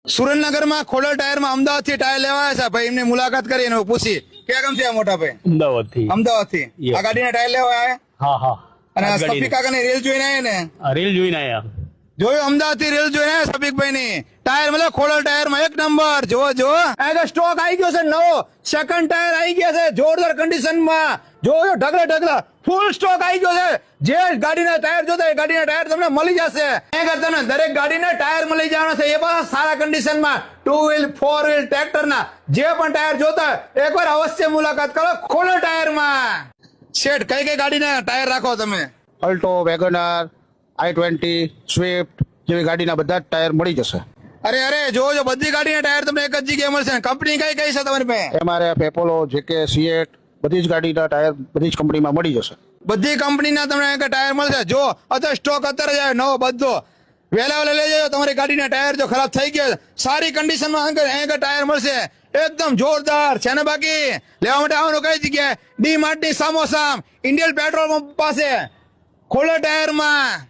સુરેન્દ્રનગર માં ખોડલ ટાયર માં અમદાવાદ થી ટાયર લેવા આવ્યા છે ભાઈ, એમની મુલાકાત કરી અને પૂછી ક્યાં ગામ છે આ મોટા ભાઈ? અમદાવાદ થી Yes. આ ગાડીના ટાયર લેવા આવ્યા હા અને આ સફીક કાકાની રેલ જોઈને આવ્યા ને? રેલ જોઈને આયા. જોયું અમદાવાદ થી રેલ જોઈને આવ્યા સફીકભાઈ ની ટાયર મળે ખોડલ ટાયર માં એક નંબર. જો આ સ્ટોક આવી ગયો છે નવો, સેકન્ડ ટાયર આવી ગયા છે જોરદાર કન્ડિશન માં. જો ઢગલા ફૂલ સ્ટોક આવી ગયો છે. જે ગાડીના ટાયર જોતા એ ગાડીના ટાયર તમને મળી જશે. એ કરતા ને દરેક ગાડીના ટાયર મળી જવાના છે, એ પણ સારા કન્ડિશન માં. 2 વ્હીલ 4 વ્હીલ ટ્રેક્ટર ના જે પણ ટાયર જોતા એકવાર અવશ્ય મુલાકાત કરો ખોડલ ટાયર માં. શેઠ કઈ ગાડીના ટાયર રાખો તમે? અલ્ટો, વેગનર, i20, સ્વિફ્ટ જેવી ગાડીના બધા જ ટાયર મળી જશે. અરે જો બધી ગાડીના ટાયર તમને એક જ જગ્યાએ મળશે. કંપની કઈ છે તમારી પાસે? MRF, એપોલો, જેકે, સિએટ બધી જ ગાડીના ટાયર બધી જ કંપનીમાં મળી જશે. બધી કંપનીના તમને ટાયર મળશે. જો અત્યારે સ્ટોક અત્યારે જાય નવો બધો, વહેલા લઈ જજો. તમારી ગાડીના ટાયર જો ખરાબ થઈ ગયા સારી કન્ડિશનમાં ટાયર મળશે એકદમ જોરદાર છે ને. બાકી લેવા માટે આવવાનું કઈ જગ્યાએ? ડી માર્ટની સામોસામ ઇન્ડિયન પેટ્રોલ પંપ પાસે ખોડલ ટાયરમાં.